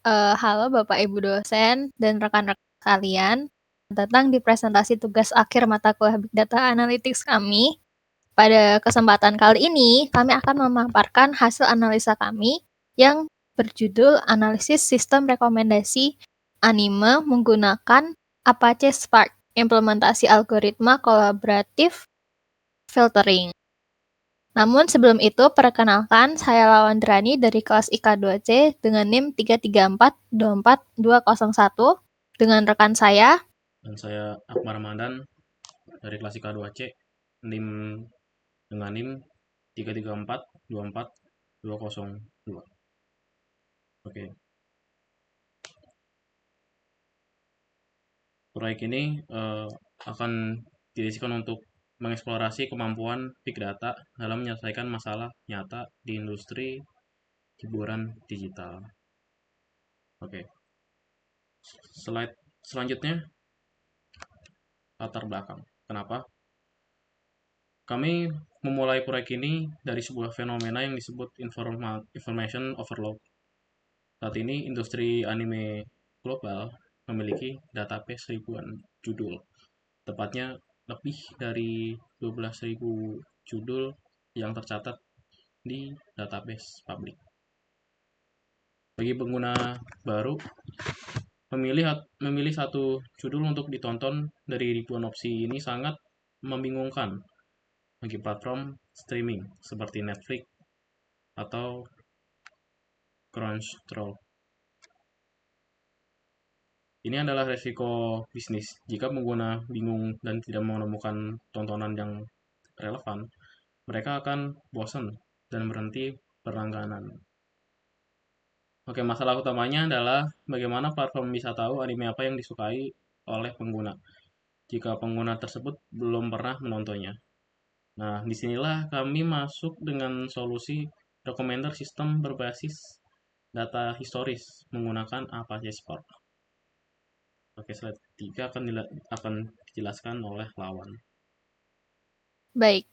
Halo Bapak Ibu dosen dan rekan-rekan sekalian, datang di presentasi tugas akhir mata kuliah Big Data Analytics kami. Pada kesempatan kali ini, kami akan memaparkan hasil analisa kami yang berjudul Analisis Sistem Rekomendasi Anime menggunakan Apache Spark, implementasi algoritma kolaboratif filtering. Namun sebelum itu, perkenalkan saya Lawandrani dari kelas IK2C dengan NIM 334-24201 dengan rekan saya. Dan saya Akbar Ramadan dari kelas IK 2C NIM dengan NIM 334-24-202. Oke. Proyek ini akan didesain untuk mengeksplorasi kemampuan Big Data dalam menyelesaikan masalah nyata di industri hiburan digital. Oke. Slide selanjutnya, latar belakang. Kenapa? Kami memulai proyek ini dari sebuah fenomena yang disebut information overload. Saat ini industri anime global memiliki database ribuan judul, tepatnya lebih dari 12.000 judul yang tercatat di database publik. Bagi pengguna baru, memilih satu judul untuk ditonton dari ribuan opsi ini sangat membingungkan bagi platform streaming seperti Netflix atau Crunchyroll. Ini adalah resiko bisnis. Jika pengguna bingung dan tidak menemukan tontonan yang relevan, mereka akan bosan dan berhenti berlangganan. Oke, masalah utamanya adalah bagaimana platform bisa tahu anime apa yang disukai oleh pengguna jika pengguna tersebut belum pernah menontonnya. Nah, disinilah kami masuk dengan solusi recommender sistem berbasis data historis menggunakan Apache Spark. Oke, slide 3 akan dijelaskan oleh Lawan. Baik,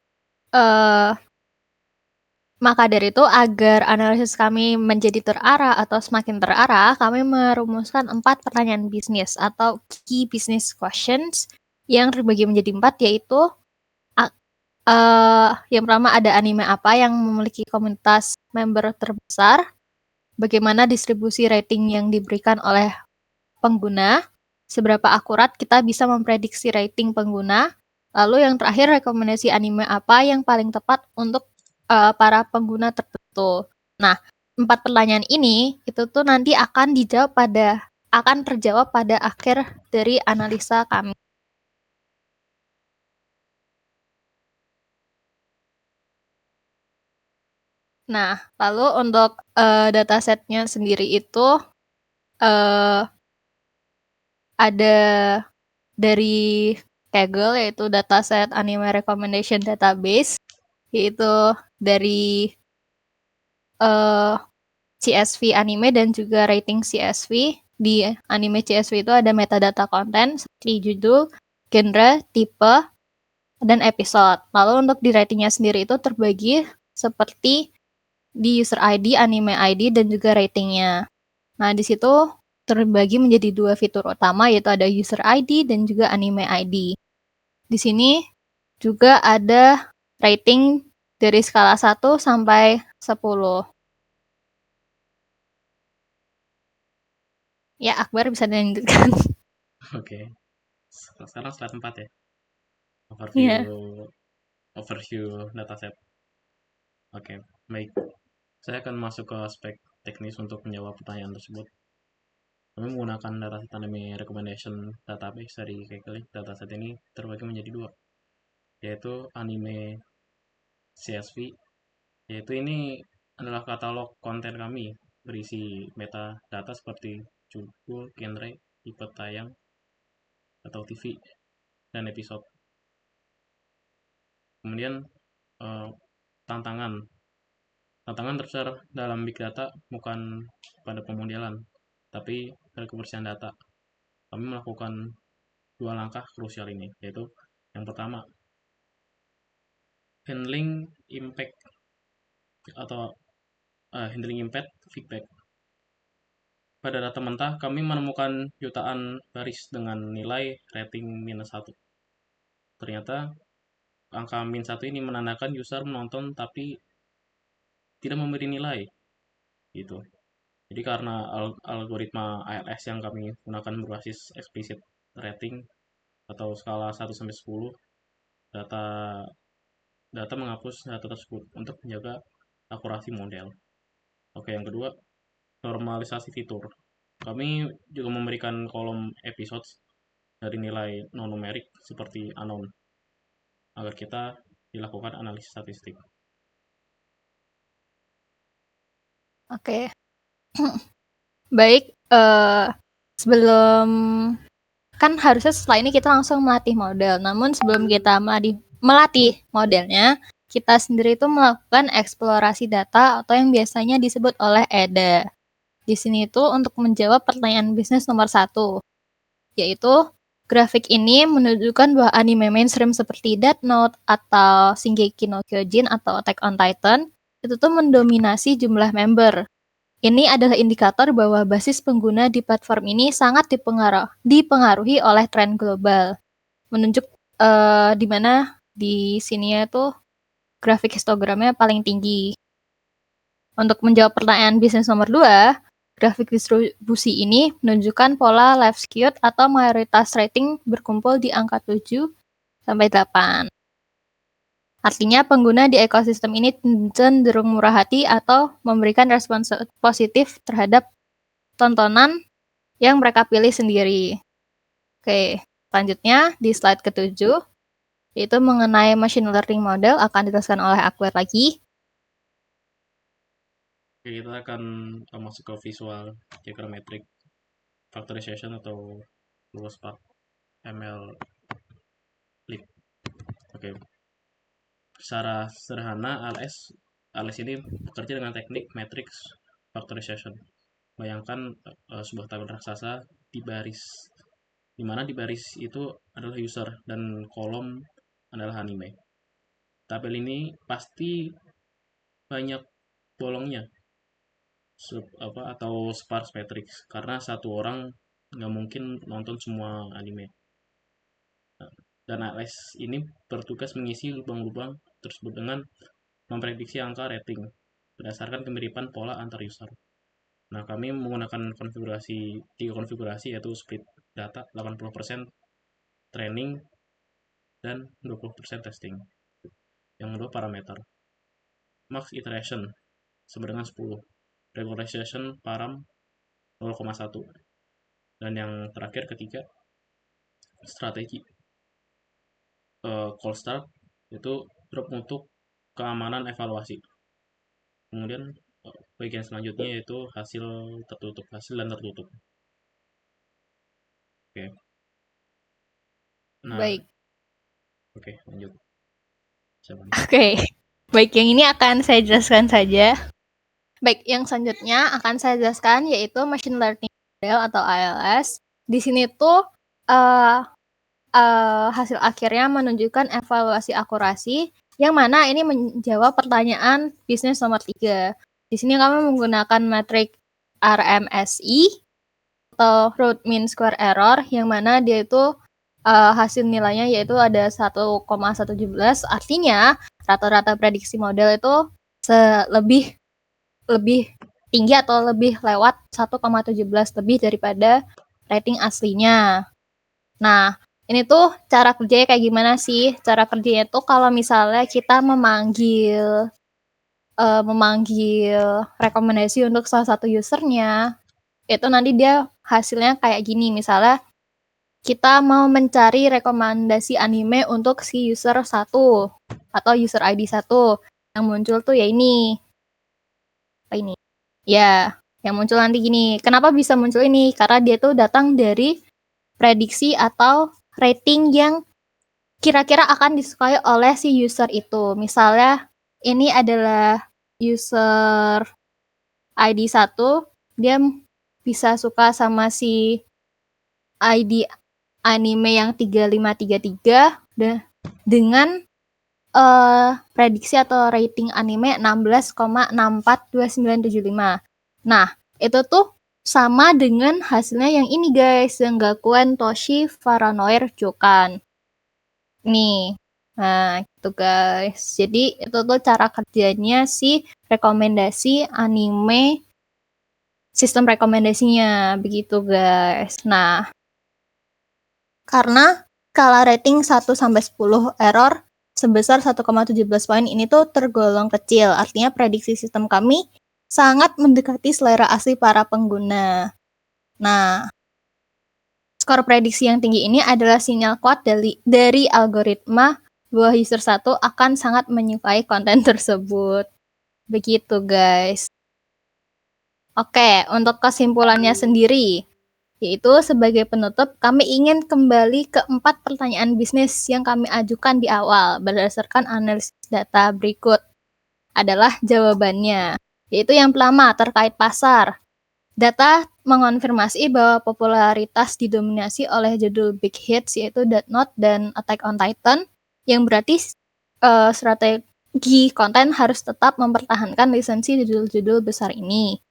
maka dari itu agar analisis kami menjadi terarah atau semakin terarah, kami merumuskan 4 pertanyaan bisnis atau key business questions yang terbagi menjadi 4, yaitu yang pertama ada anime apa yang memiliki komunitas member terbesar, bagaimana distribusi rating yang diberikan oleh pengguna, seberapa akurat kita bisa memprediksi rating pengguna, lalu yang terakhir rekomendasi anime apa yang paling tepat untuk para pengguna tertentu. Nah, 4 pertanyaan ini itu tuh nanti akan terjawab pada akhir dari analisa kami. Nah, lalu untuk datasetnya sendiri itu ada dari Kaggle, yaitu dataset Anime Recommendation Database, yaitu dari CSV anime dan juga rating CSV. Di anime CSV itu ada metadata konten seperti judul, genre, tipe, dan episode. Lalu untuk di ratingnya sendiri itu terbagi seperti di user ID, anime ID, dan juga ratingnya. Nah, di situ terbagi menjadi 2 fitur utama, yaitu ada user ID dan juga anime ID. Di sini juga ada rating dari skala 1 sampai 10. Ya, Akbar bisa dilanjutkan. Oke. Sekarang slide 4 ya. Iya. Overview dataset. Oke, baik. Saya akan masuk ke aspek teknis untuk menjawab pertanyaan tersebut. Kami menggunakan dataset anime recommendation database dari Kaggle. Dataset ini terbagi menjadi 2, yaitu anime CSV, yaitu ini adalah katalog konten kami berisi metadata seperti judul, genre, tipe tayang atau TV, dan episode. Kemudian eh, tantangan terbesar dalam big data bukan pada pemodelan, tapi pada kebersihan data. Kami melakukan 2 langkah krusial ini, yaitu yang pertama, handling impact atau handling impact feedback. Pada data mentah, kami menemukan jutaan baris dengan nilai rating -1. Ternyata angka -1 ini menandakan user menonton tapi tidak memberi nilai gitu. Jadi karena algoritma ALS yang kami gunakan berbasis explicit rating atau skala 1 sampai 10, data data menghapus data tersebut untuk menjaga akurasi model. Oke, yang kedua, normalisasi fitur. Kami juga memberikan kolom episodes dari nilai non-numerik seperti unknown agar kita dilakukan analisis statistik. Oke. Baik, sebelum kan harusnya setelah ini kita langsung melatih model. Namun sebelum kita melatih modelnya, kita sendiri itu melakukan eksplorasi data atau yang biasanya disebut oleh EDA. Di sini itu untuk menjawab pertanyaan bisnis nomor 1, yaitu grafik ini menunjukkan bahwa anime mainstream seperti Death Note atau Shingeki no Kyojin atau Attack on Titan itu tuh mendominasi jumlah member. Ini adalah indikator bahwa basis pengguna di platform ini sangat dipengaruhi oleh tren global. Menunjuk di mana di sini itu grafik histogramnya paling tinggi. Untuk menjawab pertanyaan bisnis nomor 2, grafik distribusi ini menunjukkan pola left skewed atau mayoritas rating berkumpul di angka 7 sampai 8. Artinya pengguna di ekosistem ini cenderung murah hati atau memberikan respon positif terhadap tontonan yang mereka pilih sendiri. Oke, selanjutnya di slide ke-7, yaitu mengenai machine learning model akan dijelaskan oleh Akbar lagi. Oke, kita akan masuk ke visual diagrammetric factorization atau Lewis Spark ML Lib. Oke, secara sederhana ALS ini bekerja dengan teknik matrix factorization. Bayangkan sebuah tabel raksasa di baris, di mana di baris itu adalah user dan kolom adalah anime. Tabel ini pasti banyak bolongnya, atau sparse matrix, karena satu orang nggak mungkin nonton semua anime. Dan ALS ini bertugas mengisi lubang-lubang tersebut dengan memprediksi angka rating berdasarkan kemiripan pola antar user. Nah, kami menggunakan tiga konfigurasi yaitu split data 80% training dan 20% testing. Yang kedua parameter. Max iteration sama dengan 10. Regularization param 0,1. Dan yang terakhir ketiga strategi. Cold start itu drop untuk keamanan evaluasi. Kemudian bagian selanjutnya yaitu hasil dan tertutup. Oke. Nah, Baik. oke, lanjut. Oke. Baik, yang ini akan saya jelaskan saja. Baik, yang selanjutnya akan saya jelaskan yaitu machine learning model atau ALS. Di sini tuh hasil akhirnya menunjukkan evaluasi akurasi yang mana ini menjawab pertanyaan bisnis nomor 3. Di sini kami menggunakan metrik RMSI atau Root Mean Square Error yang mana dia itu hasil nilainya yaitu ada 1,117. Artinya rata-rata prediksi model itu lebih tinggi atau lebih lewat 1,17 lebih daripada rating aslinya. Nah, ini tuh cara kerjanya kayak gimana sih? Cara kerjanya tuh kalau misalnya kita memanggil rekomendasi untuk salah satu usernya, itu nanti dia hasilnya kayak gini. Misalnya kita mau mencari rekomendasi anime untuk si user 1 atau user ID 1. Yang muncul tuh ya ini. Ini. Ya, yang muncul nanti gini. Kenapa bisa muncul ini? Karena dia tuh datang dari prediksi atau rating yang kira-kira akan disukai oleh si user itu. Misalnya ini adalah user ID 1, dia bisa suka sama si ID anime yang 3533 dengan prediksi atau rating anime 16,642975. Nah, itu tuh sama dengan hasilnya yang ini guys, yang Gakuen Toshi Paranoir Jokan. Nih, nah gitu guys. Jadi itu tuh cara kerjanya si rekomendasi anime, sistem rekomendasinya begitu guys. Nah, karena skala rating 1-10 error sebesar 1,17 poin ini tuh tergolong kecil. Artinya prediksi sistem kami sangat mendekati selera asli para pengguna. Nah, skor prediksi yang tinggi ini adalah sinyal kuat dari algoritma bahwa user 1 akan sangat menyukai konten tersebut. Begitu guys. Oke, untuk kesimpulannya sendiri, yaitu sebagai penutup, kami ingin kembali ke 4 pertanyaan bisnis yang kami ajukan di awal berdasarkan analisis data berikut. Adalah jawabannya, yaitu yang pertama terkait pasar. Data mengonfirmasi bahwa popularitas didominasi oleh judul big hits yaitu Death Note dan Attack on Titan, yang berarti strategi konten harus tetap mempertahankan lisensi judul-judul besar ini.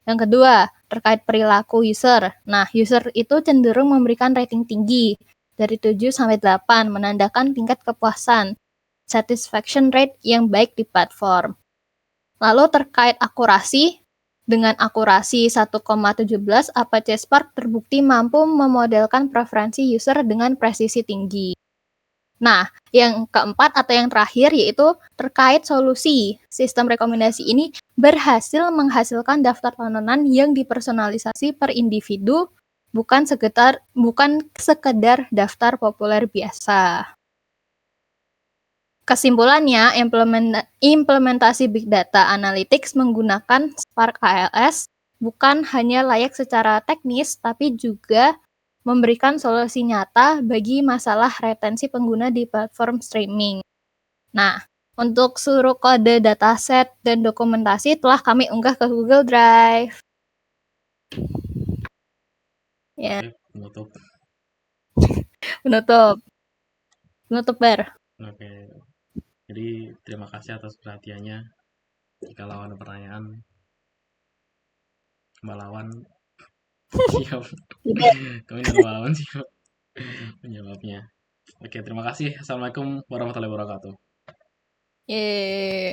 Yang kedua, terkait perilaku user. Nah, user itu cenderung memberikan rating tinggi, dari 7 sampai 8, menandakan tingkat kepuasan, satisfaction rate yang baik di platform. Lalu terkait akurasi, dengan akurasi 1,17, Apache Spark terbukti mampu memodelkan preferensi user dengan presisi tinggi. Nah, yang keempat atau yang terakhir yaitu terkait solusi. Sistem rekomendasi ini berhasil menghasilkan daftar tontonan yang dipersonalisasi per individu, bukan sekedar daftar populer biasa. Kesimpulannya, implementasi Big Data Analytics menggunakan Spark ALS bukan hanya layak secara teknis, tapi juga memberikan solusi nyata bagi masalah retensi pengguna di platform streaming. Nah, untuk seluruh kode dataset dan dokumentasi telah kami unggah ke Google Drive. Ya, Oke, penutup. Penutup Ber. Oke, jadi terima kasih atas perhatiannya. Jika lawan pertanyaan, Mbak Lawan siap. Tidak. Kami dari Mbak Lawan siap menjawabnya. Oke, terima kasih. Assalamualaikum warahmatullahi wabarakatuh. Yeay.